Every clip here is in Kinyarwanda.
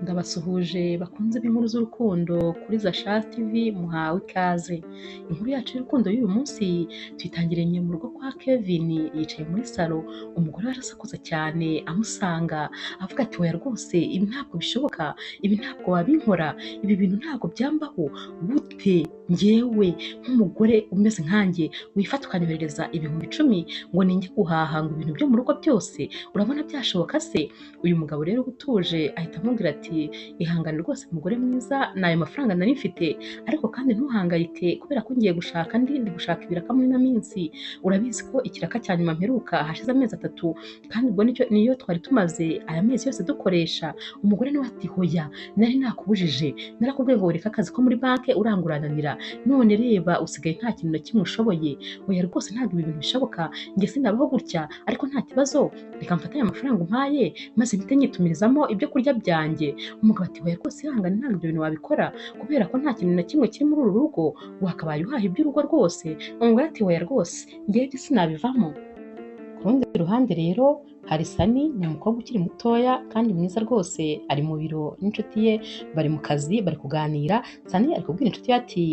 Ndabasuhuje bakunze b'inkuru z'urukundo kuri Zasha TV muhawe ikaze. Inkuru yacu y'urukundo y'uyu munsi tuyitangiranye mu rugo kwa Kevin yicaye muri salo, umugore we arasakuza cyane amusanga avuga ati oya rwose ibi ntabwo bishoboka, ibi ntabwo wabinkora, ibi bintu ntabwo byambaho, gute njyewe nk'umugore umeze nkanjye wifata ukanyoherereza ibihumbi 10 ngo ninjye guhaha ngo ibintu byo mu rugo byose, urabona byashoboka se? Uyu mugabo rero utuje ahita amubwira ati ihangane rwose mugore mwiza, n'ayo mafaranga nari mfite, ariko kandi ntuhangayike kubera ko ngiye gushaka ndi gushaka ibiraka muri ino minsi, urabizi ko ikiraka cya nyuma mperuka hashize amezi 3 kandi ubwo niyo twari tumaze aya mezi yose dukoresha. Umugore nawe ati hoya nari nakubujije, narakubwiye ngo reka akazi ko muri banki urangurananira, none reba usigaye nta kintu na kimwe ushoboye, oya rwose ntabwo ibi bintu bishoboka, njye sinabaho gutya, ariko nta kibazo reka mfate aya mafaranga umpaye maze mpite nyitumirizamo ibyo kurya byanjye. Umugabo ati oya rwose ihangane ntabwo ibyo bintu wabikora kubera ko nta kintu na kimwe kiri muri uru rugo, wakabaye uhaha iby'urugo rwose. Umugore ati oya rwose njyewe sinabivamo. Ku rundi ruhande rero hari Sani, ni umukobwa ukiri mutoya kandi mwiza rwose, ari mu biro n'inshuti ye bari mu kazi bari kuganira. Sani ari kubwira inshuti ye ati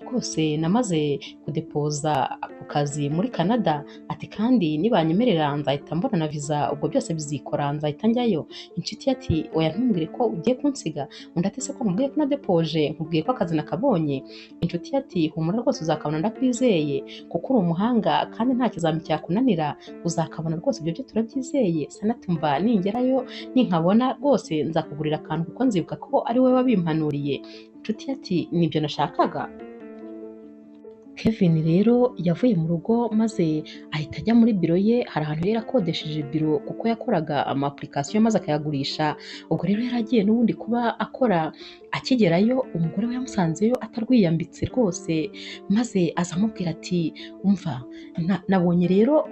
rwose namaze kudepoza ku kazi muri Canada, ati kandi nibanyemerera nzahita mbona na visa, ubwo byose bizikora nzahita njyayo. Inshuti ye ati oya ntumbwire ko ugiye kunsiga. Undi ati se ko nkubwiye ko nadepoje, nkubwiye ko akazi nakabonye. Inshuti ye ati humura rwose uzakabona ndakwizeye kuko uri umuhanga kandi nta kizami cyakunanira, uzakabona rwose, ibyo byo turabyizeye. Sani ati umva ningerayo ninkabona rwose nzakugurira akantu kuko nzibuka ko ari wowe wabimpanuriye. Inshuti ye ati nibyo nashakaga. Kevin rero yavuye mu rugo maze ahita ajya muri biro ye. Hari ahantu yari akodesheje biro kuko yakoraga ama application maze akayagurisha. Ubwo rero yari agiye n'ubundi kuba akora. Akigerayo umugore we yamusanzeyo atarwiyambitse rwose, maze aza amubwira ati umva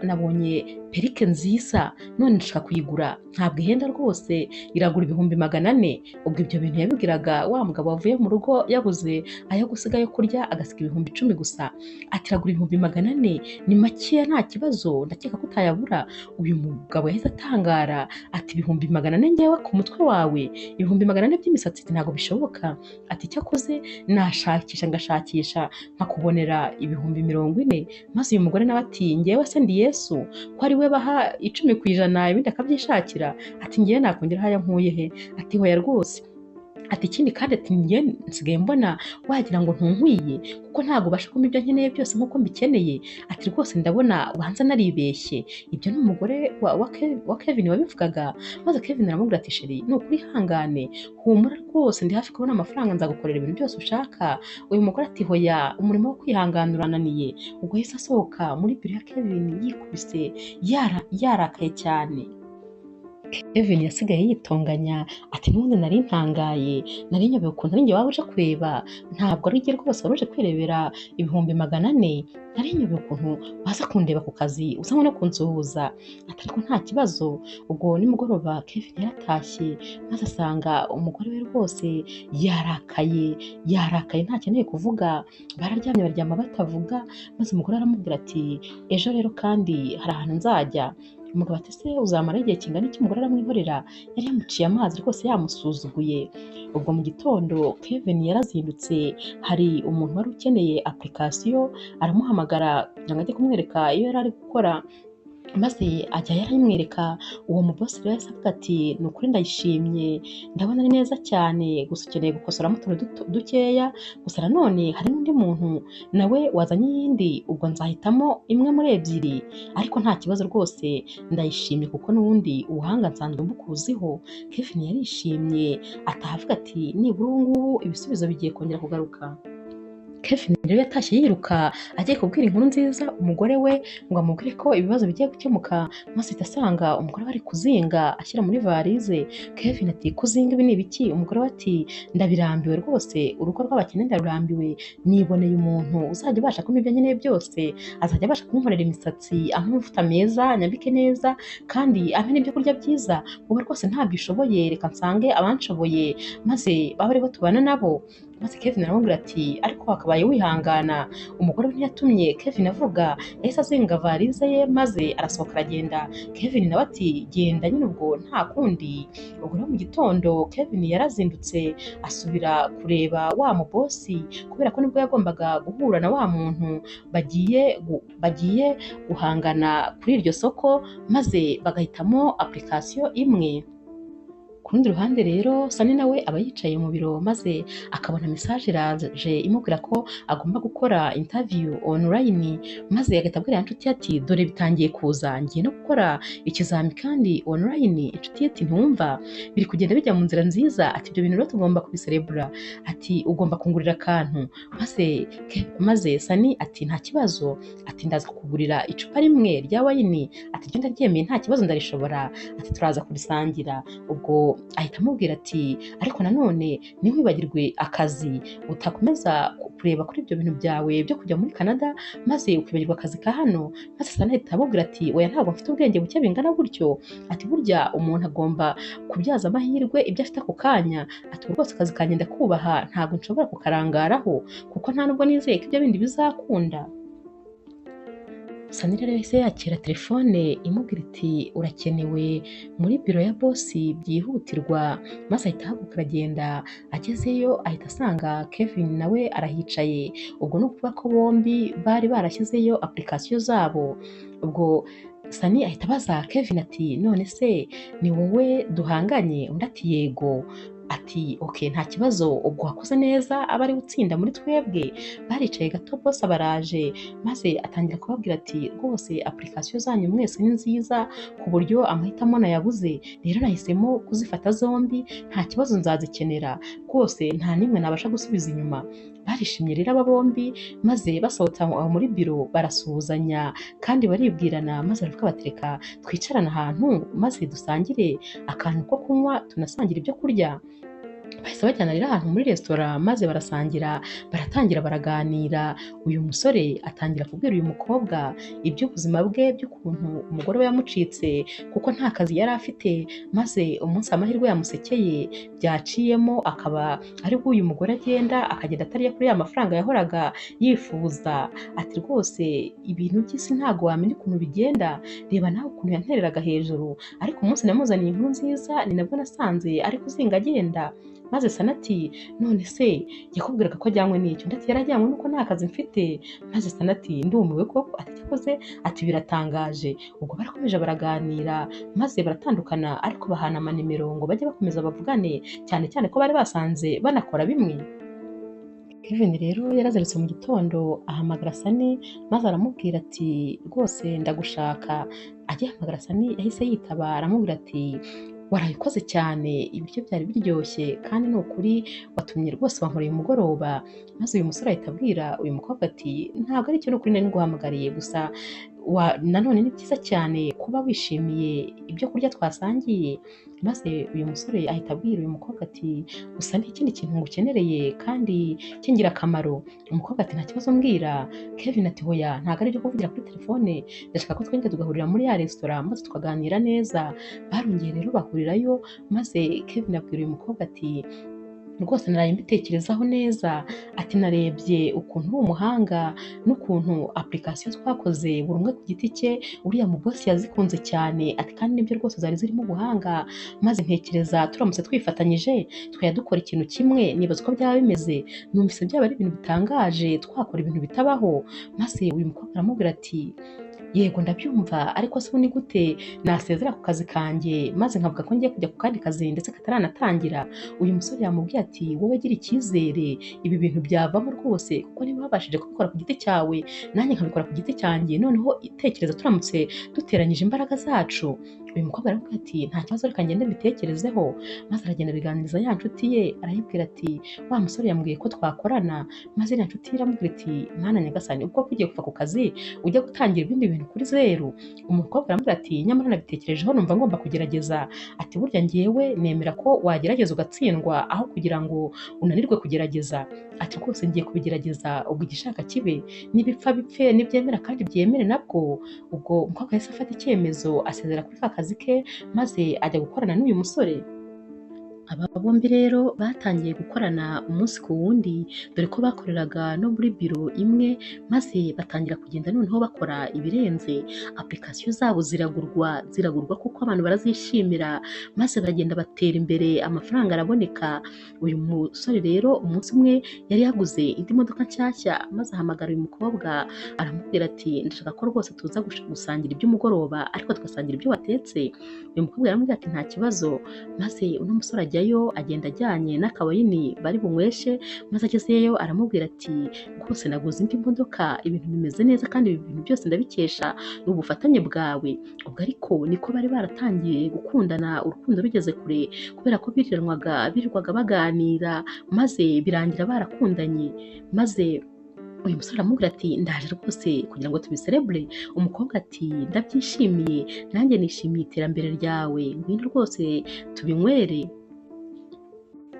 nabonye perike nziza none nshaka kuyigura, ntabwo ihenda rwose, iragura ibihumbi 400. Ubwo ibyo bintu yabibwiraga wa mugabo wavuye mu rugo yabuze ayo gusiga yo kurya, agasiga ibihumbi 10 gusa. Ati iragura ibihumbi 400, ni makeya nta kibazo, ndakeka ko utayabura. Uyu mugabo yahise atangara ati ibihumbi 400 njyewe ku mutwe wawe, ibihumbi 400 by'imisatsi ntabwo bishoboka. Ati cyakoze nashakisha ngashakisha nkakubonera ibihumbi 40. Maze uyu mugore nawe ati njyewe se ndi Yesu ko ari we baha 10% ibindi akabyishakira? Ati njyewe nakongera aya nkuye he? Ati hoya rwose, ati ikindi kandi ati njye nsigaye mbona wagira ngo ntunkwiye kuko ntabwo ubasha kumpa ibyo nkeneye byose nk'uko mbikeneye. Ati rwose ndabona ubanza naribeshye. Ibyo ni umugore wa Kevin wabivugaga. Maze Kevin aramubwira ati sheri ni ukuri hangane, humura rwose ndi hafi kubona amafaranga, nzagukorera ibintu byose ushaka. Uyu mugore ati hoya umurimo wo kwihangana urananiye. Ubwo yahise asohoka muri biro ya Kevin yikubise yarakaye cyane. Kevin yasigaye yitonganya ati n'ubundi nari ntangaye, nari nyobewe ukuntu ari njye waba uje kureba, ntabwo ari njye rwose wari uje kwirebera ibihumbi 400. Nari nyobewe ukuntu waza kundeba ku kazi uza no kunsuhuza. Ati ariko nta kibazo. Ubwo nimugoroba Kevin yaratashye maze asanga umugore we rwose yarakaye ntakeneye kuvuga, bararyamye baryama batavuga. Maze umugore aramubwira ati ejo rero kandi hari ahantu nzajya. Umugabo ati se uzamara igihe kingana iki? Umugore aramwihorera, yari yamuciye amazi rwose yamusuzuguye. Ubwo mu gitondo Kevin yarazindutse, hari umuntu wari ukeneye application aramuhamagara kugira ngo ajye kumwereka iyo yari ari gukora, maze ajya yarayimwereka. Uwo mubosi rero yahise avuga ati ni ukuri ndayishimye, ndabona ari neza cyane, gusa ukeneye gukosoramo utuntu dukeya gusa, nanone hari n'undi muntu nawe wazanye iyindi, ubwo nzahitamo imwe muri ebyiri, ariko nta kibazo rwose ndayishimye kuko n'ubundi ubuhanga nsanzwe mbukuziho. Kevin yarishimye atahavuga ati nibura ubu ngubu ibisubizo bigiye kongera kugaruka. Kevin rero yatashye yiruka agiye kubwira inkuru nziza umugore we ngo amubwire ko ibibazo bigiye gukemuka, maze asanga umugore we ari kuzinga ashyira muri varize. Kevin ati kuzinga ibi ni ibiki? Umugore we ati ndabirambiwe rwose, urugo rw'abakene ndarurambiwe, niboneye umuntu uzajya ubasha kumpa ibyo nkeneye byose, azajya abasha kunkorera imisatsi, ampa amavuta meza, nyambike neza kandi ampe n'ibyo kurya byiza. Ubu rwose ntabyo ushoboye, reka nsange abanshoboye maze babe aribo tubana nabo. maze Kevin aramubwira ati ariko wakabaye wihangana, umugore we ntiyatumye Kevin avuga, yahise azinga varize ye maze arasohoka aragenda. Kevin nawe ati genda nyine ubwo nta kundi. Ubwo rero mu gitondo Kevin yarazindutse asubira kureba wa mubosi kubera ko nibwo yagombaga guhura na wa muntu bagiye guhangana kuri iryo soko, maze bagahitamo application imwe. Ku rundi ruhande rero Sunny nawe aba yicaye mu biro maze akabona message iraje imubwira ko agomba gukora interview online, maze agahita abwira inshuti ati dore bitangiye kuza, ngiye no gukora ikizami kandi online. Inshuti ye ati ntumva biri kugenda bijya mu nzira nziza, ati ibyo bintu rero tugomba kubiserebura, ati ugomba kungurira akantu. Maze Sunny ati nta kibazo, ati ndaza kukugurira icupa rimwe rya wayini, ati ibyo ndaryemeye nta kibazo ndarishobora, ati turaza kurisangira. Ubwo ahita amubwira ati ariko nanone ntiwibagirwe akazi, utakomeza kureba kuri ibyo bintu byawe byo kujya muri Canada maze ukibagirwa akazi ka hano. Maze Sunny ahita amubwira ati oya ntabwo mfite ubwenge buke bingana gutyo, ati burya umuntu agomba kubyaza amahirwe ibyo afite ako kanya, ati rwose akazi kanjye ndakubaha ntabwo nshobora kukarangaraho kuko nta nubwo nizeye ko ibyo bindi bizakunda. Sunny rero yahise yakira telefone imubwira iti urakenewe muri biro ya bosi byihutirwa, maze ahita ahaguruka aragenda. Agezeyo ahita asanga Kevin nawe arahicaye, ubwo ni ukuvuga ko bombi bari barashyizeyo application zabo. Ubwo Sunny ahita abaza Kevin ati none se ni wowe duhanganye? Undi ati yego. Ati okay nta kibazo, ubwo wakoze neza aba ari utsinda muri twebwe. Baricaye gato bose baraje, maze atangira kubabwira ati rwose application zanyu mwese ni nziza ku buryo amahitamo nayabuze, rero nahisemo kuzifata zombi, nta kibazo nzazikenera rwose, nta nimwe nabasha gusubiza inyuma. Barishimye rero aba bombi, maze basohotse aho muri biro barasuhuzanya kandi baribwirana, maze baravuga bati reka twicarane ahantu maze dusangire akantu ko kunywa tunasangira ibyo kurya. Bahise bajyana rero ahantu muri resitora maze barasangira, baratangira baraganira. Uyu musore atangira kubwira uyu mukobwa iby'ubuzima bwe, by'ukuntu umugore we yamucitse kuko nta kazi yari afite, maze umunsi amahirwe yamusekeye byaciyemo akaba aribwo uyu mugore agenda akagenda atariye kuri ya mafaranga yahoraga yifuza. Ati rwose ibintu by'isi ntago wamenya ukuntu bigenda, reba nawe ukuntu yantereraga hejuru, ariko umunsi namuzaniye inkuru nziza ni nabwo nasanze ari kuzinga agenda. Maze Sunny ati none se yakubwiraga ko ajyanywe n'icyo? Undi ati yarajyanywe nuko nta kazi mfite. Maze Sunny ati ndumiwe koko, ati cyakoze, ati biratangaje. Ubwo barakomeje baraganira maze baratandukana, ariko bahana amanimero ngo bajye bakomeza bavugane, cyane cyane ko bari basanze banakora bimwe. Kevin rero yarazarutse mu gitondo ahamagara Sunny maze aramubwira ati rwose ndagushaka. Agihamagara Sunny yahise yitaba aramubwira ati warabikoze cyane, ibiryo byari biryoshye kandi ni ukuri watumye rwose wankoreye umugoroba. Maze uyu musore ahita abwira uyu mukobwa ati ntabwo ari cyo n'ukuri nari nguhamagariye, gusa nanone ni byiza cyane kuba wishimiye ibyo kurya twasangiye. Maze uyu musore ahita abwira uyu mukobwa ati gusa n'ikindi kintu ngukenereye kandi cy'ingirakamaro. Umukobwa ati nta kibazo mbwira. Kevin ati hoya ntabwo ari ibyo kuvugira kuri telefone, ndashaka ko twongera tugahurira muri ya resitora maze tukaganira neza. Barongeye rero bahurirayo, maze Kevin abwira uyu mukobwa ati rwose naraye mbitekerezaho neza, ati narebye ukuntu uri umuhanga n'ukuntu application twakoze buri umwe ku giti cye uriya mu boss yazikunze cyane, ati kandi nibyo rwose zari zirimo ubuhanga, maze ntekereza turamutse twifatanyije twajya dukora ikintu kimwe, nibaza uko byaba bimeze, numvise byaba ari ibintu bitangaje twakora ibintu bitabaho. Maze uyu mukobwa aramubwira ati yego ndabyumva, ariko se ni gute nasezera ku kazi kanjye maze nkavuga ko ngiye kujya ku kandi kazi ndetse kataranatangira? Uyu musore yamubwiye ati wowe gira icyizere, ibi bintu byavamo rwose, kuko niba wabashije kubikora ku giti cyawe nanjye nkabikora ku giti cyanjye, noneho itekereza turamutse duteranyije imbaraga zacu. Uyu mukobwa aramubwira ati nta kibazo reka ngende mbitekerezeho. Maze aragenda abiganiriza ya nshuti ye, arayibwira ati wa musore yambwiye ko twakorana. Maze ya nshuti ye iramubwira iti mwana nyagasani, ubwo ugiye kuva ku kazi ujya gutangira ibindi bintu kuri zeru? Umukobwa aramubwira ati nyamara nabitekerejeho numva ngomba kugerageza, ati burya ngewe nemera ko wagerageza ugatsindwa aho kugira ngo unanirwe kugerageza, ati rwose ngiye kubigerageza, ubwo igishaka kibe, nibipfa bipfe, nibyemera kandi byemere nabwo. Ubwo umukobwa yahise afata icyemezo asezera kuri ka kazi ke maze ajya gukorana n'uyu musore. Aba bombi rero batangiye gukorana umunsi ku wundi, dore ko bakoreraga no muri biro imwe, maze batangira kugenda noneho bakora ibirenze. Application zabo ziragurwa kuko abantu barazishimira, maze bagenda batera imbere, amafaranga araboneka. Uyu musore rero umunsi umwe yari yaguze indi modoka nshyashya, maze ahamagara uyu mukobwa aramubwira ati ndashaka ko rwose tuza gusangira iby'umugoroba, ariko tugasangira ibyo watetse. Uyu mukobwa aramubwira ati nta kibazo, maze uno musore ajyayo, agenda ajyanye n'akawayini bari bunyweshe, maze agezeyo aramubwira ati rwose naguze indi modoka, ibintu bimeze neza kandi ibi bintu byose ndabikesha ubufatanye bwawe. Ubwo ariko niko bari baratangiye gukundana, urukundo rugeze kure, kubera ko birirwaga baganira, maze birangira barakundanye. Maze uyu musore aramubwira ati ndaje rwose kugira ngo tubiserebure. Umukobwa ati ndabyishimiye, nanjye nishimiye iterambere ryawe, ngwino rwose tubinywere.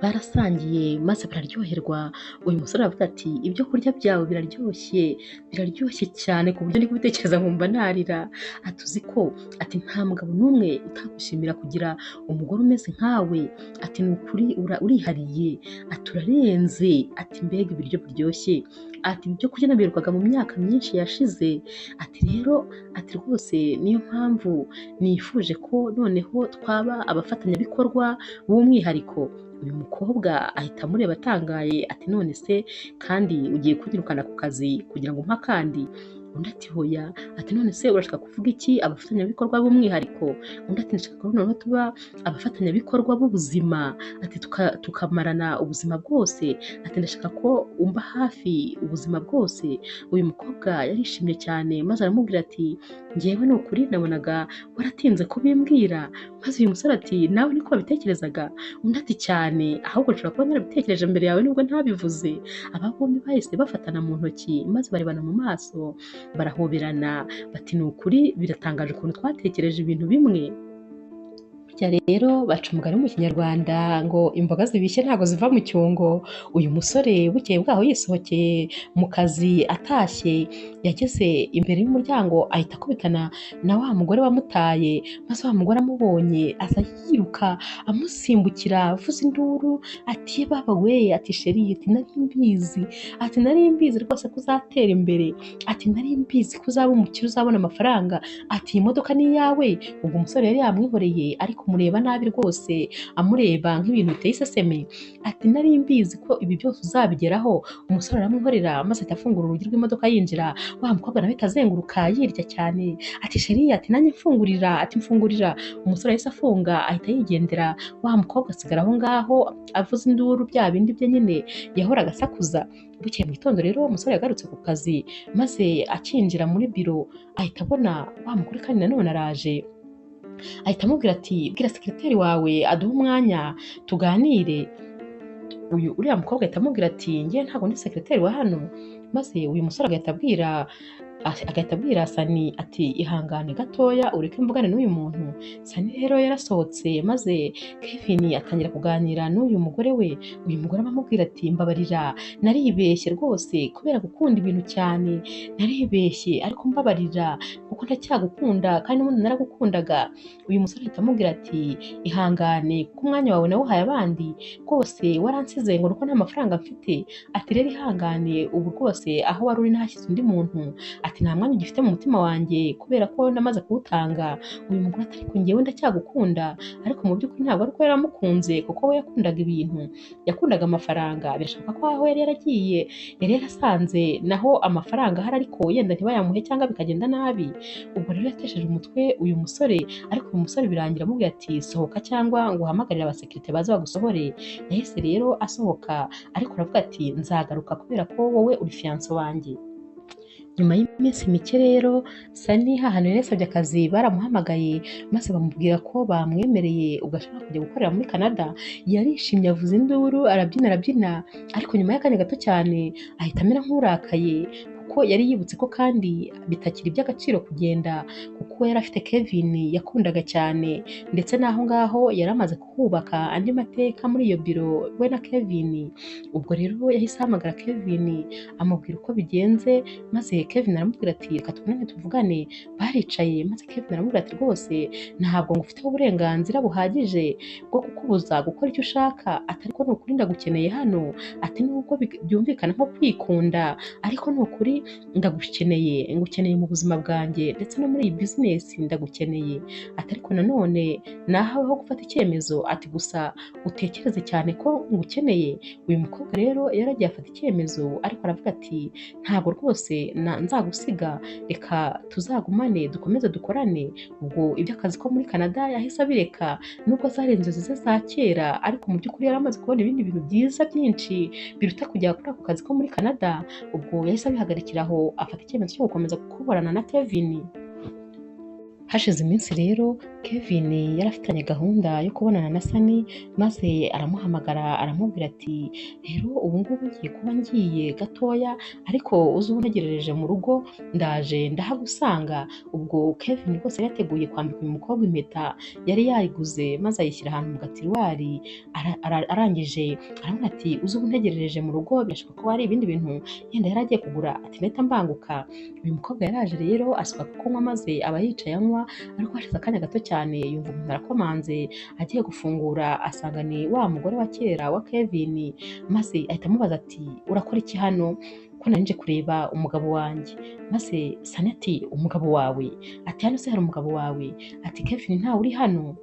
Barasangiye maze bararyoherwa. Uyu musore aravuga ati ibyo kurya byawe biraryoshye cyane ku buryo ndi kubitekereza nkumva narira. Ati uzi ko ati nta mugabo n'umwe utagushimira kugira umugore umeze nkawe, ati ni ukuri urihariye, ati urarenze, ati mbega ibiryo biryoshye, ati ibyo kurya nabiherukaga mu myaka myinshi yashize. Ati rero ati rwose niyo mpamvu nifuje ko noneho twaba abafatanyabikorwa b'umwihariko. Uyu mukobwa ahita amureba atangaye ati none se kandi ugiye kunyirukana ku kazi kugira ngo umpe akandi? Undi ati hoya, ati none se urashaka kuvuga iki abafatanyabikorwa b'umwihariko? Undi ati ndashaka ko noneho tuba abafatanyabikorwa b'ubuzima, ati tukamarana ubuzima bwose, ati ndashaka ko umba hafi ubuzima bwose. Uyu mukobwa yarishimye cyane, maze aramubwira ati njyewe ni ukuri nabonaga waratinze kubimbwira. Maze uyu musore ati nawe niko wabitekerezaga? Undi ati cyane, ahubwo nshobora kuba narabitekereje mbere yawe nubwo ntabivuze. Aba bombi bahise bafatana mu ntoki, maze barebana mu maso, barahoberana, bati ni ukuri biratangaje ukuntu twatekereje ibintu bimwe. Burya rero baca umugani mu kinyarwanda ngo imboga zibishye ntabwo ziva mu cyungo. Uyu musore bukeye bwaho yisohokeye mu kazi atashye, yageze imbere y'umuryango ahita akubitana na wa mugore wamutaye, maze wa mugore amubonye aza yiruka amusimbukira avuza induru ati baba we, ati sheri, ati nari mbizi rwose ko uzatera imbere, ati nari mbizi ko uzaba umukire uzabona amafaranga, ati iyi modoka ni iyawe. Ubwo umusore yari yamwihoreye ariko kumureba nabi rwose, amureba nk'ibintu biteye iseseme. Ati nari mbizi ko ibi byose uzabigeraho. Umusore aramwihorera maze ahita afungura urugi rw'imodoka yinjira, wa mukobwa nawe ahita azenguruka yirya cyane, ati sheri, ati nanjye mfungurira, ati mfungurira. Umusore yahise afunga ahita yigendera, wa mukobwa asigara aho ngaho avuza induru bya bindi bye nyine yahoraga asakuza. Bukeye mu gitondo rero umusore yagarutse ku kazi, maze akinjira muri biro ahita abona wa mugore kandi nanone araje, ahita amubwira ati bwira sekreteri wawe aduhe umwanya tuganire. Uriya mukobwa ahita amubwira ati njye ntabwo ndi sekreteri wa hano. Maze uyu musore agahita abwira Sani ati ihangane gatoya ureke mvugane n'uyu muntu. Sani rero yarasohotse, maze Kevin atangira kuganira n'uyu mugore we. Uyu mugore amubwira ati mbabarira, naribeshye rwose kubera gukunda ibintu cyane, naribeshye ariko mbabarira kuko ndacyagukunda kandi n'ubundi naragukundaga. Uyu musore ahita amubwira ati ihangane kuko umwanya wawe nawuhaye abandi, rwose waransize ngo nuko nta mafaranga mfite. Ati rero ihangane, ubu rwose aho wari uri nahashyize undi muntu, ati nta mwanya ugifite mu mutima wanjye kubera ko namaze kuwutanga. Uyu mugore ati ariko njyewe ndacyagukunda, ariko mu by'ukuri ntabwo ari ko yaramukunze kuko we yakundaga ibintu, yakundaga amafaranga. Birashoboka ko aho yari yaragiye yari yarasanze naho amafaranga ahari, ariko yenda ntibayamuhe cyangwa bikagenda nabi. Ubwo rero yatesheje umutwe uyu musore, ariko uyu musore birangira amubwira ati sohoka cyangwa ngo uhamagarire abasekirite baze bagusohore. Yahise rero asohoka, ariko aravuga ati nzagaruka kubera ko wowe uri fiyanse wanjye. Nyuma y'iminsi mike rero Sani hahano yari yasabye akazi baramuhamagaye, maze bamubwira ko bamwemereye ugashaka kujya gukorera muri Canada. Yarishimye avuza induru arabyina, ariko nyuma y'akanya gato cyane ahita amera nk'urakaye kuko yari yibutse ko kandi bitakiri iby'agaciro kugenda kuko yari afite Kevin yakundaga cyane ndetse n'aho ngaho yari amaze kuhubaka andi mateka muri iyo biro we na Kevin. Ubwo rero yahise ahamagara Kevin amubwira uko bigenze, maze Kevin aramubwira ati reka tubonane tuvugane. Baricaye maze Kevin aramubwira ati rwose ntabwo ngufiteho uburenganzira buhagije bwo kukubuza gukora icyo ushaka, ati ariko ni ukuri ndagukeneye hano, ati nubwo byumvikana nko kwikunda ariko ni ukuri ndagukeneye, ngukeneye mu buzima bwanjye ndetse no muri iyi bizinesi ndagukeneye, ati ariko nanone nahaweho gufata icyemezo, ati gusa utekereze cyane ko ngukeneye. Uyu mukobwa rero yaragiye afata icyemezo ariko aravuga ati ntabwo rwose nzagusiga, reka tuzagumane dukomeze dukorane. Ubwo iby'akazi ko muri Canada yahise abireka nubwo zari inzozi ze za kera, ariko mu by'ukuri yari amaze kubona ibindi bintu byiza byinshi biruta kujya kuri ako kazi ko muri Canada. Ubwo yahise abihagarikiraho afata icyemezo cyo gukomeza kuburana na Kevin. Hashize iminsi rero Kevin yari afitanye gahunda yo kubonana na Sunny, maze aramuhamagara aramubwira ati rero ubu ngubu ngiye kuba ngiye gatoya ariko uze untegerereje mu rugo ndaje ndahagusanga. Ubwo Kevin rwose yari yateguye kwambika uyu mukobwa impeta yari yayiguze maze ayishyira ahantu mu gatiruwari, arangije aramubwira ati uze untegerereje mu rugo, birashoboka ko hari ibindi bintu yenda yari agiye kugura, ati ndahita mbanguka. Uyu mukobwa yaraje rero asuka kunywa maze aba yicaye anywa, ariko hashize akanya gato cyane yumva umuntu arakomanze, agiye gufungura asanga ni wa mugore wa kera wa Kevin, maze ahita amubaza ati urakora iki hano ko nari nje kureba umugabo wanjye. Maze Sunny ati umugabo wawe? Ati hano se hari umugabo wawe? Ati Kevin ntawe uri hano.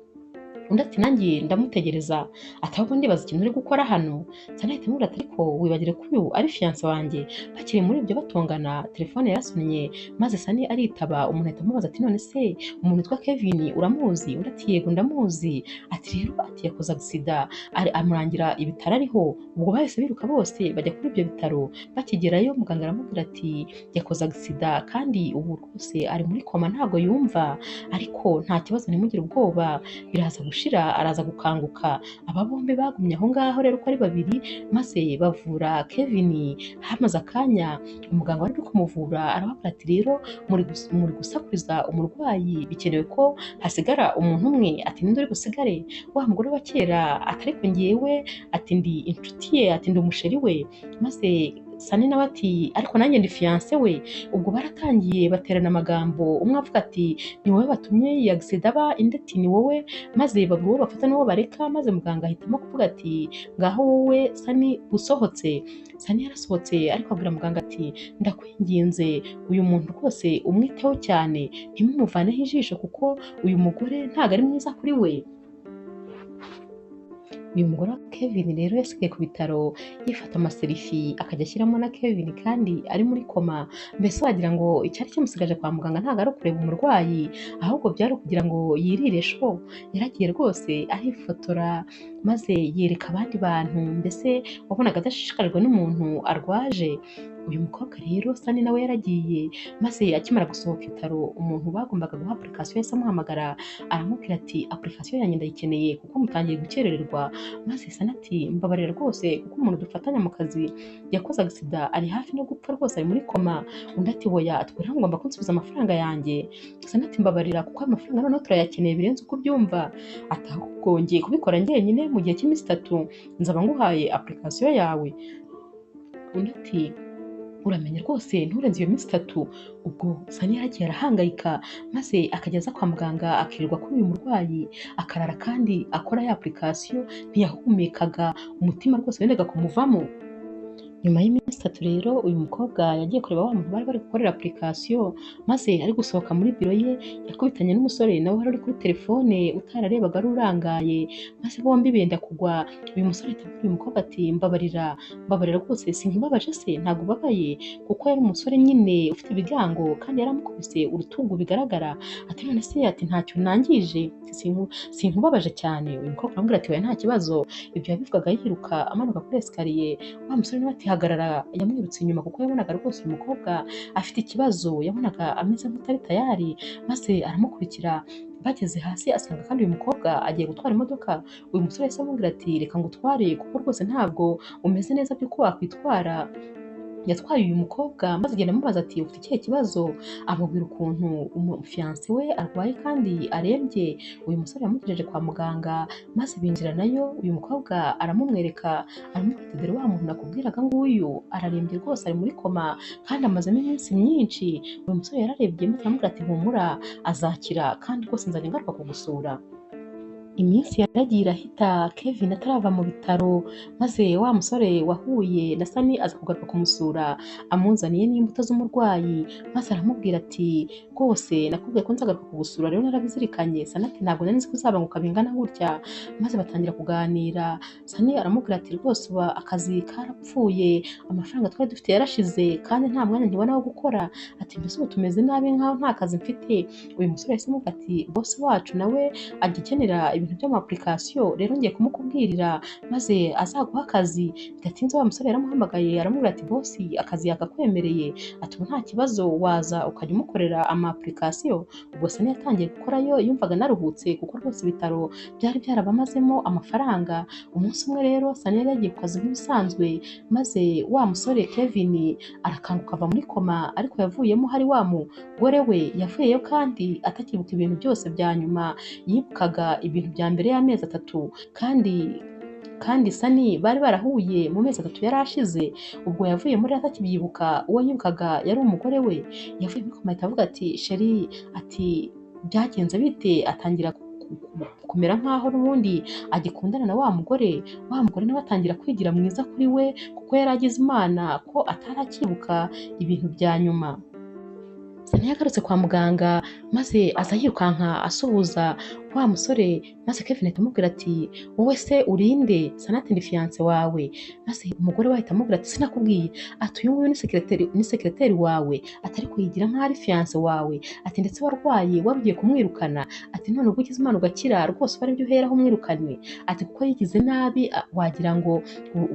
Undi ati nanjye ndamutegereza, ati ahubwo ndibaza ikintu uri gukora hano. Sunny ahita amubwira ati ariko wibagire ko uyu ari fiyanse wanjye. Bakiri muri ibyo batongana telefone yarasonnye, maze Sunny aritaba. Umuntu ahita amubaza ati none se umuntu witwa Kevin uramuzi? Undi ati yego ndamuzi. Ati rero ati yakoze agisida, amurangira ibitaro ariho. Ubwo bahise biruka bose bajya kuri ibyo bitaro, bakigerayo muganga aramubwira ati yakoze agisida kandi ubu rwose ari muri koma ntabwo yumva, ariko nta kibazo ntimugire ubwoba biraza gushira araza gukanguka. Aba bombi bagumye aho ngaho rero uko ari babiri, maze bavura Kevin. Hamaze akanya umuganga wari uri kumuvura arababwira ati rero muri gusakuriza umurwayi, bikenewe ko hasigara umuntu umwe. Ati ninde uri busigare? Wa mugore wa kera. Ati ariko njyewe, ati ndi inshuti ye, ati ndi umusheri we. Maze Sunny nawe ati ariko nanjye ndi fiyanse we. Ubwo baratangiye baterana amagambo, umwe avuga ati ni wowe watumye iyi agisida aba, indi ati ni wowe, maze babura uwo bafata n'uwo bareka. Maze muganga ahitamo kuvuga ati ngaho wowe Sunny usohotse. Sunny yarasohotse ariko abwira muganga ati ndakwinginze uyu muntu rwose umwiteho cyane, ntimumuvaneho ijisho kuko uyu mugore ntabwo ari mwiza kuri we. Uyu mugore wa Kevin rero yasigaye ku bitaro yifata amaserifi akajya ashyiramo na Kevin kandi ari muri koma. Mbese wagira ngo icyari kimusigaje kwa muganga ntabwo ari ukureba umurwayi, ahubwo byari ukugira ngo yirire show. Yaragiye rwose arifotora maze yereka abandi bantu, mbese wabonaga adashishikajwe n'umuntu arwaje. Uyu mukobwa rero Sunny nawe yaragiye, maze akimara gusohoka ibitaro umuntu bagombaga guha application yahise amuhamagara aramubwira ati application yanjye ndayikeneye kuko mutangiye gukerererwa. Maze Sunny ati mbabarira rwose kuko umuntu dufatanya mu kazi yakoze agisida ari hafi no gupfa rwose, ari muri koma. Undi ati hoya twari ngomba kunsubiza amafaranga yanjye. Sunny ati mbabarira kuko amafaranga noneho turayakeneye birenze uko ubyumva. Ati ahubwo ngiye kubikora njyenyine mu gihe cy'iminsi 3 nzaba nguhaye application yawe. Undi ati uramenye rwose nturenze iyo minsi 3. Ubwo Sunny yaragiye arahangayika, maze akageza kwa muganga akirirwa kuri uyu murwayi akarara kandi akora ya application, ntiyahumekaga, umutima rwose wendaga kumuvamo. Nyuma y'iminsi 3 rero uyu mukobwa yagiye kureba wa muntu bari bari gukorera application, maze ari gusohoka muri biro ye yakubitanye n'umusore nawe wari uri kuri telefone utararebaga ari urangaye, maze bombi benda kugwa. Uyu musore ahita abwira uyu mukobwa ati mbabarira rwose sinkibabaje se, ntabwo ubabaye? Kuko yari umusore nyine ufite ibigango kandi yaramukubise urutugu bigaragara. Ati none se, ati ntacyo nangije, sinkubabaje cyane. Uyu mukobwa aramubwira ati oya nta kibazo. Ibyo yabivugaga yiruka amanuka kuri esikariye. Wa musore nawe ati hagarara, yamwirutse inyuma kuko yabonaga rwose uyu mukobwa afite ikibazo, yabonaga ameze nk'utari tayari, maze aramukurikira. Bageze hasi asanga kandi uyu mukobwa agiye gutwara imodoka. Uyu musore yahise amubwira ati reka ngutware kuko rwose ntabwo umeze neza by'uko wakwitwara. yatwaye uyu mukobwa maze agenda amubaza ati ufite ikihe kibazo, amubwira ukuntu umufiyanse we arwaye kandi arembye. Uyu musore yamugejeje kwa muganga maze binjira nayo, uyu mukobwa aramumwereka, aramubwira ati dore wa muntu nakubwiraga nguyu ararembye rwose, ari muri koma kandi amazemo iminsi myinshi. Uyu musore yararebye maze aramubwira ati humura azakira kandi rwose nzajya ngaruka kugusura. Iminsi yaragiye irahita Kevin atarava mu bitaro, maze wa musore wahuye na Sunny aza kugaruka kumusura amuzaniye n'imbuto z'umurwayi, maze aramubwira ati rwose nakubwiye ko nzagaruka kugusura rero narabizirikanye. Sunny ati ntabwo nari nzi ko uzabanguka bingana gutya, maze batangira kuganira. Sunny aramubwira ati rwose uba akazi karapfuye, amafaranga twari dufite yarashize kandi nta mwanya nkibona wo gukora, ati mbese ubu tumeze nabi nkaho nta kazi mfite. Uyu musore yahise amubwira ati bosi wacu nawe ajya akenera ibintu by'amapurikasiyo, rero ngiye kumukubwirira maze azaguha akazi. Bidatinze wa musore yaramuhamagaye aramubwira ati bosi akazi yakakwemereye, ati ubu nta kibazo waza ukajya umukorera amapurikasiyo. Ubwo Sunny yatangiye gukorayo yumvaga naruhutse kuko rwose ibitaro byari byarabamazemo amafaranga. Umunsi umwe rero Sunny yari yagiye ku kazi nk'ibisanzwe, maze wa musore Kevin arakanguka ava muri koma, ariko yavuyemo hari wa mugore we yavuyeyo kandi atakibuka ibintu byose bya nyuma, yibukaga ibintu bya mbere y'amezi 3 kandi Sunny bari barahuye mu mezi 3 yari ashize. Ubwo yavuye muri atakibyibuka, uwo yibukaga yari umugore we. Yavuye muri koma ahita avuga ati sheri, ati byagenze bite, atangira kumera nkaho n'ubundi agikundana na wa mugore. Wa mugore nawe atangira kwigira mwiza kuri we kuko yari agize imana ko atarakibuka ibintu bya nyuma. Sunny yagarutse kwa muganga maze aza yirukanka asuhuza wa musore, maze Kevin ahita amubwira ati wowe se urinde? Sunny ati ndi fiyanse wawe. Maze umugore we ahita amubwira ati sinakubwiye, ati uyu nguyu ni sekreteri wawe, atari kuyigira nkaho ari fiyanse wawe, ati ndetse warwaye wari ugiye kumwirukana, ati none ubwo ugize imana ugakira rwose uba aribyo uheraho umwirukanywe, ati kuko yigize nabi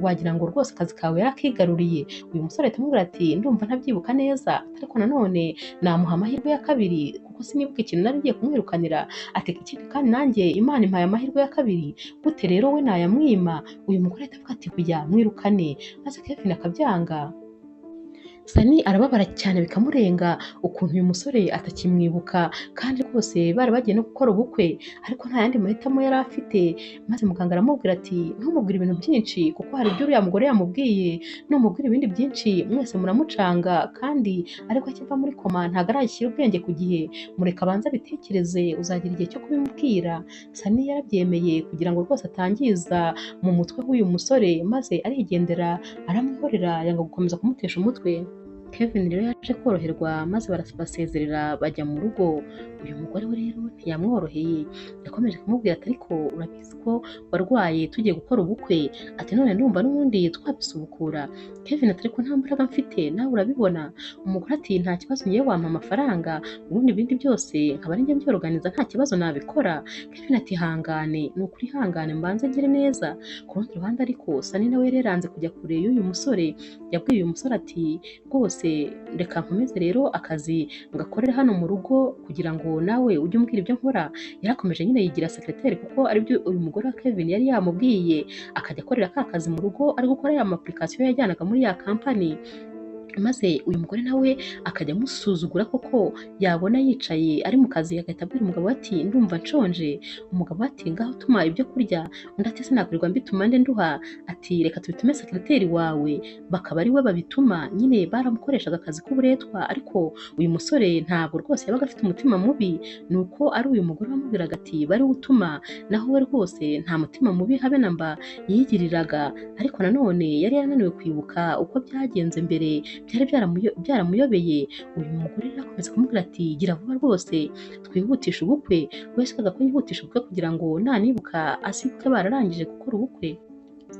wagira ngo rwose akazi kawe yarakigaruriye. Uyu musore ahita amubwira ati ndumva ntabyibuka neza, ariko nanone namuha amahirwe ya kabiri kuko sinibuka ikintu nari ngiye kumwirukanira. Ati ikindi kandi nanjye Imana impaye amahirwe ya kabiri, gute rero we nayamwima? Uyu mugore ahita avuga ati kujya mwirukane, maze Kevin akabyanga. Sunny arababara cyane bikamurenga ukuntu uyu musore atakimwibuka kandi rwose bari bagiye no gukora ubukwe, ariko nta yandi mahitamo yari afite. Maze muganga aramubwira ati ntumubwire ibintu byinshi kuko hari ibyo uriya mugore yamubwiye, numubwira ibindi byinshi mwese muramucanga kandi ariko akiva muri koma ntabwo arashyira ubwenge ku gihe, mureka abanza abitekereze uzagira igihe cyo kubimubwira. Sunny yarabyemeye kugira ngo rwose atangiza mu mutwe w'uyu musore, maze arigendera aramwihorera yanga gukomeza kumutesha umutwe. Kevin rero yaje koroherwa maze barasezerera bajya mu rugo. Uyu mugore we rero ntiyamworoheye, yakomeje kumubwira ati ariko urabizi ko warwaye tugiye gukora ubukwe, ati none ndumva n'ubundi twabisubukura. Kevin ati ariko nta mbaraga mfite nawe urabibona. Umugore ati nta kibazo ngewe wampa amafaranga, ubundi ibindi byose nkaba ari njye mbyorganiza nta kibazo nabikora. Kevin ati hangane, ni ukuri hangane mbanze ngire neza. Ku rundi ruhande ariko Sunny nawe yari yaranze kujya kure y'uyu musore, yabwiye uyu musore ati rwose reka nkomeze rero akazi ngakorera hano mu rugo kugira ngo nawe ujye umbwira ibyo nkora. Yarakomeje nyine yigira sekreteri kuko aribyo uyu mugore wa Kevin yari yamubwiye, akajya akorera ka kazi mu rugo ari gukora ya application yajyanaga muri ya company. Maze uyu mugore nawe akajya amusuzugura koko yabona yicaye ari mu kazi agahita abwira umugabo ati ndumva nshonje. Umugabo ati ngaho tuma ibyo kurya, undi ati sinakurirwa mbituma nde nduha, ati reka tubitume sekreteri wawe, bakaba ari we babituma. Nyine baramukoreshaga akazi k'uburetwa, ariko uyu musore ntabwo rwose yabaga afite umutima mubi, nuko ari uyu mugore wamubwiraga ati bari utuma, naho we rwose nta mutima mubi habe namba yigiriraga. Ariko nanone yari yananiwe kwibuka uko byagenze mbere, byari byaramuyobeye. Uyu mugore akomeza kumubwira ati gira vuba rwose twihutisha ubukwe. Wese kaga ko yihutisha ubukwe kugira ngo nanibuka asibuke bararangije gukora ubukwe.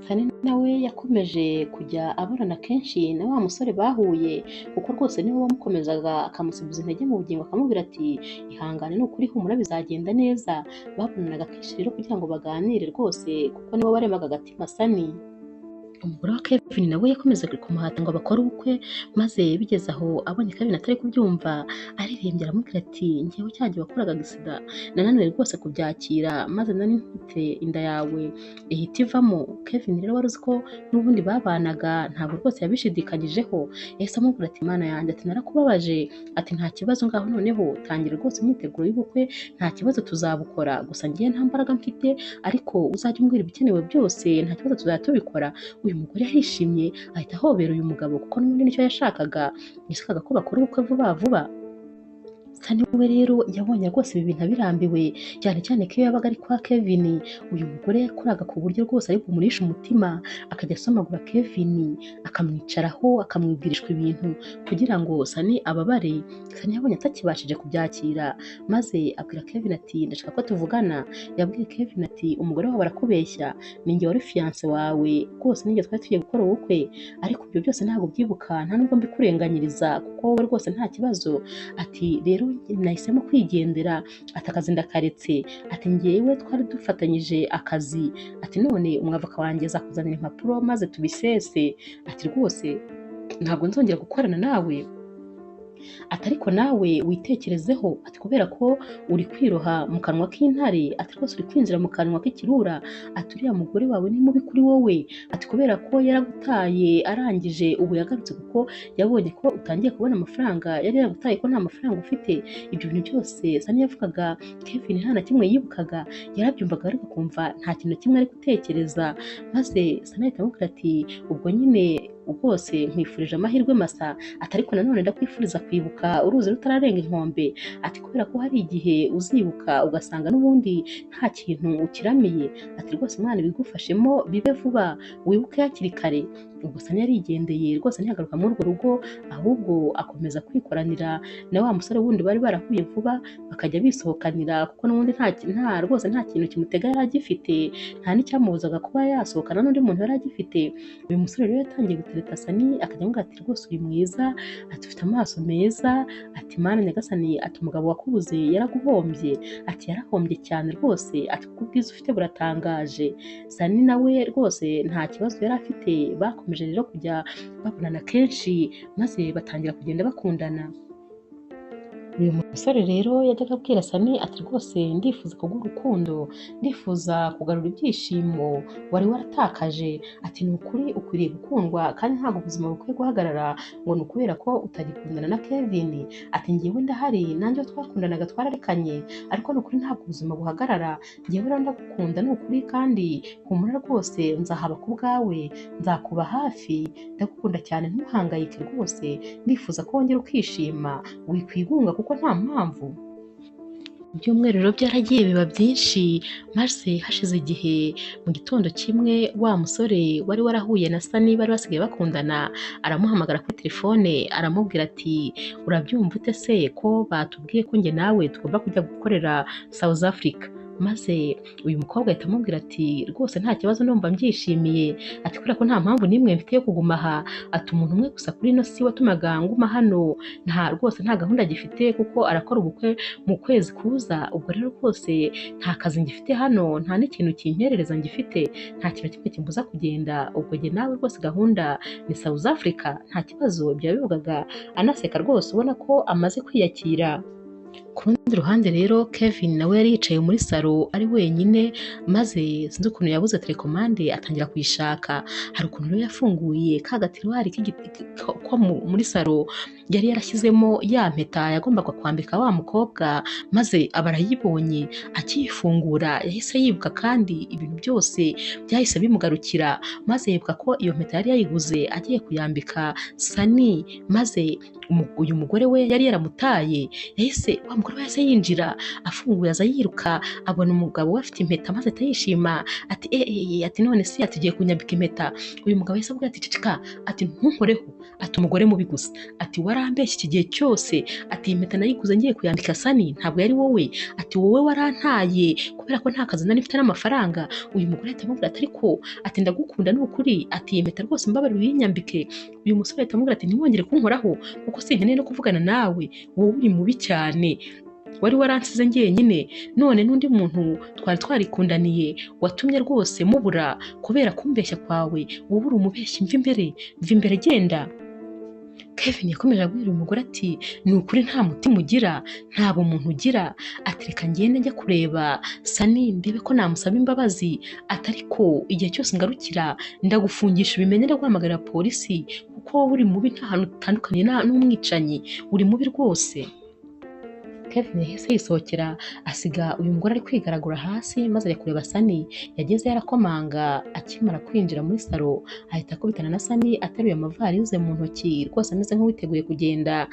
Sunny nawe yakomeje kujya aburana kenshi na wa musore bahuye kuko rwose niwe wamukomezaga akamusubiza intege mu bugingo, akamubwira ati ihangane ni ukuri humura bizagenda neza. Babonanaga kenshi rero kugira ngo baganire rwose kuko niwe waremaga agatima Sunny. umugore wa Kevin nawe yakomezaga kumuhata ngo bakore ubukwe, maze bigeze aho abonye Kevin atari kubyumva, aririmbye aramubwira ati njyewe cya gihe wakoraga agisida nananiwe rwose kubyakira, maze nari ntwite inda yawe ihita ivamo. Kevin rero wari uzi ko n'ubundi babanaga ntabwo rwose yabishidikanyijeho, yahise amubwira ati mana yanjye, ati narakubabaje, ati nta kibazo ngaho noneho tangira rwose imyiteguro y'ubukwe, nta kibazo tuzabukora, gusa ngiye nta mbaraga mfite, ariko uzajya umbwira ibikenewe byose, nta kibazo tuzajya tubikora. Uyu mugore yarishimye ahita ahobera uyu mugabo kuko n'ubundi nicyo yashakaga, yashakaga ko bakora ubukwe vuba vuba. Sunny we rero yabonye rwose ibi bintu abirambiwe, cyane cyane ko iyo yabaga ari kwa Kevin, uyu mugore yakoraga ku buryo rwose ari bumurisha umutima, akajya asomagura Kevin, akamwicaraho, akamwibwirishwa ibintu kugira ngo Sunny ababare. Sunny yabonye atakibashije kubyakira, maze abwira Kevin ati ndashaka ko tuvugana. Yabwiye Kevin ati umugore wawe arakubeshya, ninjye wari fiance wawe rwose, ninjye twari tugiye gukora ubukwe, ariko ibyo byose ntabwo byibuka, nta nubwo mbikurenganyiriza kuko wowe rwose nta kibazo. Ati rero nahisemo kwigendera, ati akazi ndakaretse, ati njyewe twari dufatanyije akazi, ati none umwavoka wanjye azakuzanira impapuro maze tubisese, ati rwose ntabwo nzongera gukorana nawe, ati ariko nawe witekerezeho, ati kubera ko uri kwiroha mu kanwa k'intare, ati rwose uri kwinjira mu kanwa k'ikirura, ati uriya mugore wawe ni mubi kuri wowe, ati kubera ko yaragutaye arangije ubu yagarutse kuko yabonye ko utangiye kubona amafaranga, yari yaragutaye ko nta mafaranga ufite. Ibyo bintu byose Sunny yavugaga Kevin nta na kimwe yibukaga, yarabyumvaga ariko akumva nta kintu na kimwe ari gutekereza, maze Sunny ahita amubwira ati ubwo nyine rwose nkwifurije amahirwe masa, ati ariko nanone ndakwifuriza kwibuka uruzi rutararenga inkombe, ati kubera ko hari igihe uzibuka ugasanga n'ubundi nta kintu ukiramiye, ati rwose Imana ibigufashemo bibe vuba, wibuke hakiri kare. Ubwo Sunny yarigendeye rwose ntiyagaruka muri urwo rugo, ahubwo akomeza kwikoranira na wa musore wundi bari barahuye vuba, bakajya bisohokanira kuko n'ubundi rwose nta kintu kimutega yari agifite, nta n'icyamubuzaga kuba yasohokana n'undi muntu yari agifite. Uyu musore rero yatangiye gutereta Sunny, akajya amubwira ati rwose uri mwiza, ati ufite amaso meza, ati Mana nyagasani, ati umugabo wakubuze yaraguhombye, ati yarahombye cyane rwose, ati kuko ubwiza ufite buratangaje. Sunny nawe rwose nta kibazo yari afite, bakomeje rero kujya babonana kenshi, maze batangira kugenda bakundana. Uyu musore rero yajyaga abwira Sunny ati rwose ndifuza kuguha urukundo, ndifuza kugarura ibyishimo wari waratakaje, ati ni ukuri ukwiriye gukundwa kandi ntabwo ubuzima bukwiye guhagarara ngo ni ukubera ko utagikundana na Kevin, ati njyewe ndahari, nanjye uwo twakundanaga twararekanye, ariko ni ukuri ntabwo ubuzima buhagarara, njyewe rero ndagukunda ni ukuri kandi humura rwose nzahaba ku bwawe, nzakuba hafi, ndagukunda cyane ntuhangayike rwose, ndifuza ko wongera ukishima, wikwigunga kuko nta mpamvu. Ibyumweru rero byaragiye biba byinshi, maze hashize igihe mu gitondo kimwe wa musore wari warahuye na Sunny bari basigaye bakundana, aramuhamagara kuri telefone aramubwira ati urabyumva ute se ko batubwiye ko njye nawe tugomba kujya gukorera South Africa? Maze uyu mukobwa ahita amubwira ati rwose nta kibazo ndumva mbyishimiye, ati kubera ko nta mpamvu n'imwe mfite yo kuguma aha, ati umuntu umwe gusa kuri ino si watumaga nguma hano rwose nta gahunda gifite kuko arakora ubukwe mu kwezi kuza, ubwo rero rwose nta kazi ngifite hano, nta n'ikintu kimperereza ngifite, nta kintu kimwe kimbuza kugenda, ubwo njye nawe rwose gahunda ni South Africa, nta kibazo. Ibyo yabivugaga anaseka rwose ubona ko amaze kwiyakira. Ku rundi ruhande rero Kevin nawe yari yicaye muri salo ari wenyine, maze sinzi ukuntu yabuze telekomande atangira kuyishaka. Hari ukuntu rero yafunguye ka gatiruwari ko muri salo yari yarashyizemo ya mpeta yagombaga kwambika wa mukobwa, maze aba arayibonye. Akiyifungura yahise yibuka kandi ibintu byose byahise bimugarukira, maze yibuka ko iyo mpeta yari yayiguze agiye kuyambika Sunny, maze uyu mugore we yari yaramutaye. Yahise wa mugore we yahise yinjira afunguye aza yiruka, abona umugabo we afite impeta, maze atayishima ati ati none se atigiye kunyambika impeta. Uyu mugabo yahise avuga ati ceceka, ati ntunkoreho, ati umugore mubi gusa, ati warambeshye iki gihe cyose, ati iyi mpeta nayiguze ngiye kuyambika Sunny ntabwo yari wowe, ati wowe warantaye kubera ko nta kazi nari mfite n'amafaranga. Uyu mugore ahita amubwira ati ariko ati ndagukunda ni ukuri, ati iyi mpeta rwose mbabarira uyinyambike. Uyu musore ahita amubwira ati ntiwongere kunkoraho kuko sinkeneye no kuvugana nawe, wowe uri mubi cyane. wari waransize njyenyine, none n'undi muntu twari twarikundaniye watumye rwose mubura kubera kumbeshya kwawe, wowe uri umubeshyi, mva imbere genda. Kevin yakomeje abwira uyu mugore ati ni ukuri nta mutima ugira, nta bumuntu ugira, ati reka ngende njya kureba Sani ndebe ko namusaba imbabazi, ati ariko igihe cyose ngarukira ndagufungisha ubimenye, ndaguhamagarira polisi kuko wowe uri mubi, nta hantu utandukanye n'umwicanyi, uri mubi rwose. Kevin yahise yisohokera asiga uyu mugore ari kwigaragura hasi, maze ajya kureba Sani. Yageze yarakomanga, akimara kwinjira muri salo ahita akubitana na Sani ateruye amavarize mu ntoki rwose ameze nk'uwiteguye kugenda.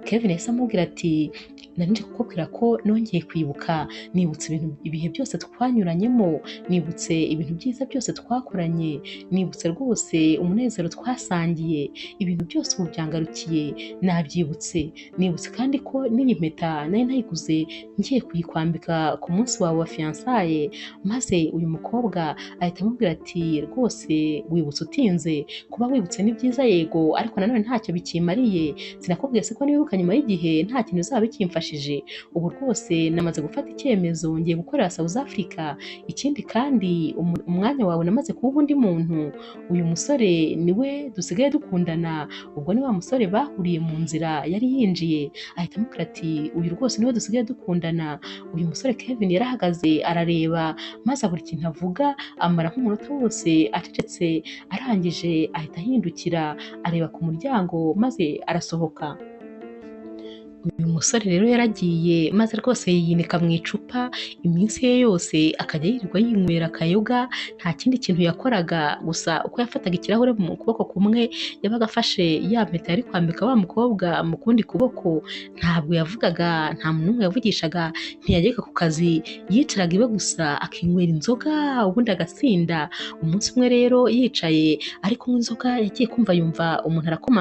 Kevin yahise amubwira ati nari nje kukubwira ko nongeye kwibuka, nibutse ibihe byose twanyuranyemo, nibutse ibintu byiza byose twakoranye, nibutse rwose umunezero twasangiye, ibintu byose ubu byangarukiye nabyibutse, nibutse kandi ko n'iyi mpeta nari nayiguze ngiye kuyikwambika ku munsi wawe wa fiançailles. Maze uyu mukobwa ahita amubwira ati rwose wibutse utinze, kuba wibutse ni byiza yego, ariko nanone ntacyo bikimariye, sinakubwiye se ko nibuka nyuma y'igihe nta kintu uzaba bikimfashije. Ubu rwose namaze gufata icyemezo, ngiye gukorera South Africa, ikindi kandi umwanya wawe namaze kuwuha undi muntu, uyu musore niwe dusigaye dukundana. Ubwo ni wa musore bahuriye mu nzira yari yinjiye, ahita amubwira ati uyu rwose niwe dusigaye dukundana. Uyu musore Kevin yarahagaze arareba, maze buri kintu avuga amara nk'umunota wose acecetse, arangije ahita ahindukira areba ku muryango maze arasohoka. Uyu musore rero yaragiye maze rwose yiyinika mu icupa, iminsi ye yose akajya yirirwa yinywera akayoga, nta kindi kintu yakoraga, gusa uko yafataga ikirahure mu kuboko kumwe yabaga afashe ya mpeta yari kwambika wa mukobwa mu kundi kuboko, ntabwo yavugaga, nta muntu n'umwe yavugishaga, ntiyajyaga ku kazi, yicaraga iwe gusa akinywera inzoga ubundi agasinda. Umunsi umwe rero yicaye ari kunywa inzoga, yagiye kumva yumva umuntu arakoma,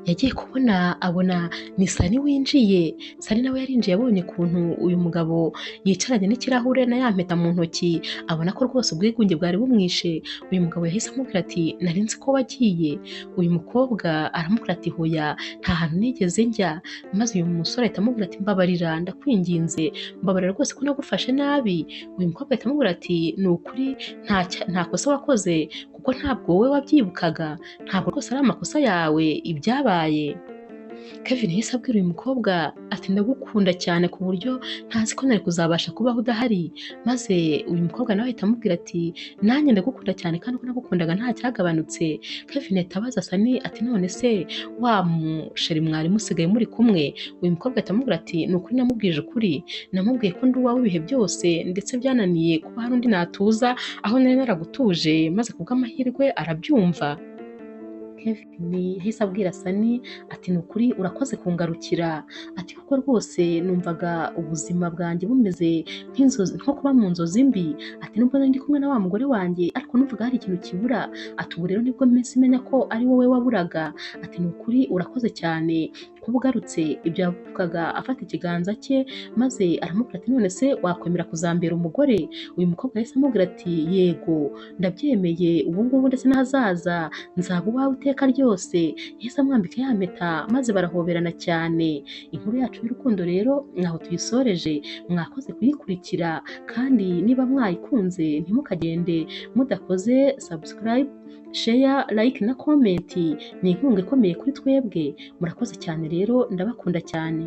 yagiye kubona abona ni Sani winjiye. Sani nawe yarinjiye abonye ukuntu uyu mugabo yicaranye n'ikirahure na ya mpeta mu ntoki, abona ko rwose ubwigunge bwari bumwishe. Uyu mugabo yahise amubwira ati nari nzi ko wagiye. Uyu mukobwa aramubwira ati hoya, nta hantu nigeze njya. Maze uyu musore ahita amubwira ati mbabarira, ndakwinginze, mbabarira rwose ko nagufashe nabi. Uyu mukobwa ahita amubwira ati ni ukuri nta kosa wakoze, kuko ntabwo wowe wabyibukaga, ntabwo rwose ari amakosa yawe ibyabaye. Kevin yahise abwira uyu mukobwa ati ndagukunda cyane ku buryo ntazi ko nari kuzabasha kubaho udahari. Maze uyu mukobwa nawe ahita amubwira ati nanjye ndagukunda cyane kandi uko nagukundaga nta cyagabanutse. Kevin ahita abaza Sani ati none se wa musheri mwari musigaye muri kumwe? Uyu mukobwa ahita amubwira ati ni ukuri namubwije ukuri, namubwiye ko ndi uwawe ibihe byose, ndetse byananiye kuba hari undi natuza aho nari naragutuje, maze kubw'amahirwe arabyumva. Kevin yahise abwira Sani ati ni ukuri urakoze kungarukira, ati kuko rwose numvaga ubuzima bwanjye bumeze nk'inzozi, nko kuba mu nzozi mbi, ati nubwo nari ndi kumwe na wa mugore wanjye ariko numvaga hari ikintu kibura, ati ubu rero nibwo mpise menya ko ari wowe waburaga, ati ni ukuri urakoze cyane kuba ugarutse. Ibyo yavugaga afata ikiganza cye, maze aramubwira ati none se wakwemera kuzambera umugore? Uyu mukobwa yahise amubwira ati yego ndabyemeye, ubu ngubu ndetse n'ahazaza nzaba uwawe iteka ryose. Yahise amwambika ya mpeta maze barahoberana cyane. Inkuru yacu y'urukundo rero naho tuyisoreje, mwakoze kuyikurikira, kandi niba mwayikunze ntimukagende mudakoze subscribe, share, like na comment, ni inkunga ikomeye kuri twebwe. Murakoze cyane rero, ndabakunda cyane.